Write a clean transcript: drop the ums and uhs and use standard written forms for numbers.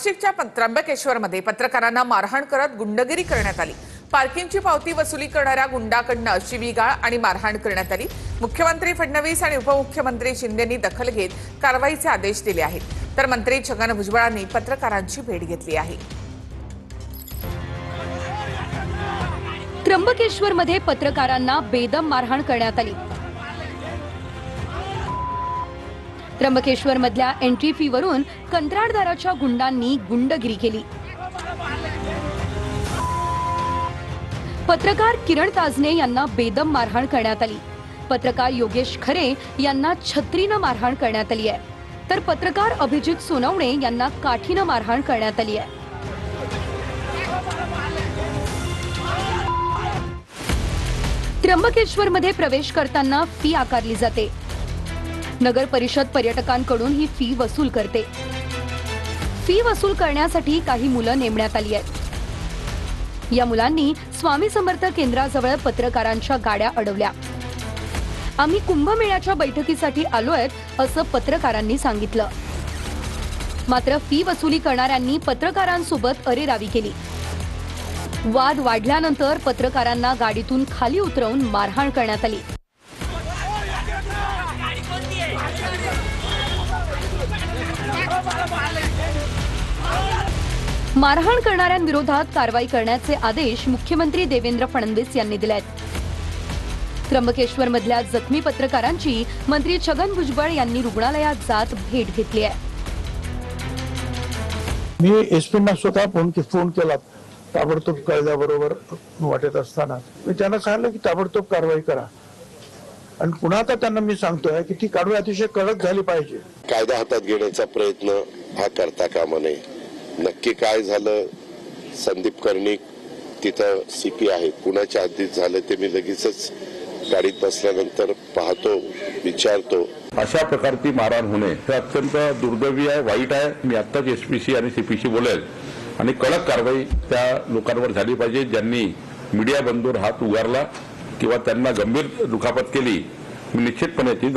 नाशिकच्या त्र्यंबकेश्वरमध्ये पत्रकारांना मारहाण करत गुंडगिरी करण्यात आली। पार्किंगची पावती वसुली करणाऱ्या गुंडाकडून शिवीगाळ आणि मारहाण करण्यात आली। मुख्यमंत्री फडणवीस आणि उपमुख्यमंत्री शिंदेंनी दखल घेत कारवाईचे आदेश दिले आहेत, तर मंत्री छगन भुजबळांनी पत्रकारांची भेट घेतली आहे। त्र्यंबकेश्वरमध्ये पत्रकारांना बेदम मारहाण करण्यात आली। त्र्यंबकेश्वर मधल्या एंट्री फी वरून कंत्राटदाराच्या गुंडांनी गुंडगिरी केली। पत्रकार किरण ताजने यांना बेदम मारहाण करण्यात आली। पत्रकार योगेश खरे यांना छत्रीनं मारहाण करण्यात आली आहे, तर पत्रकार अभिजित सोनवणे यांना काठीनं मारहाण करण्यात आली आहे। त्र्यंबकेश्वरमध्ये प्रवेश करताना फी आकारली जाते। नगर परिषद पर्यटकांकडून ही फी वसूल करते। फी वसूल करण्यासाठी काही मुलं नेमण्यात आली आहेत। या मुलांनी स्वामी समर्थ केंद्राजवळ पत्रकारांच्या गाड्या अडवल्या। आम्ही कुंभमेळ्याच्या बैठकीसाठी आलोय असं पत्रकारांनी सांगितलं। मात्र फी वसुली करणाऱ्यांनी पत्रकारांसोबत अरेरावी केली। वाद वाढल्यानंतर पत्रकारांना गाडीतून खाली उतरवून मारहाण करण्यात आली। मारहाण करणाऱ्यांविरोधात कारवाई करण्याचे आदेश मुख्यमंत्री देवेंद्र फडणवीस यांनी दिले आहेत। त्र्यंबकेश्वर मधल्या जखमी पत्रकारांची मंत्री छगन भुजबळ यांनी रुग्णालयात जात भेट घेतली आहे। मी एसपींना स्वतः फोन केला, ताबडतोब कायद्याबरोबर वाटत असताना मी त्यांना सांगितलं की ताबडतोब कारवाई करा, आणि पुन्हा आता त्यांना मी सांगतोय की ती कारवाई अतिशय कडक झाली पाहिजे। कायदा हातात घेण्याचा प्रयत्न हा करता कामा नये। नक्की काय झालं, संदीप कर्णिक तिथं सीपी आहे, कुणाच्या हद्दीत झालं ते मी लगेचच गाडीत बसल्यानंतर पाहतो, विचारतो। अशा प्रकारची मारहाण होणे हे अत्यंत दुर्दैवी आहे, वाईट आहे। मी आत्ताच एसपीशी आणि सीपीशी बोलेल आणि कडक कारवाई त्या लोकांवर झाली पाहिजे ज्यांनी मीडिया बंदूवर हात उगारला किंवा त्यांना गंभीर दुखापत केली। मी निश्चितपणे ती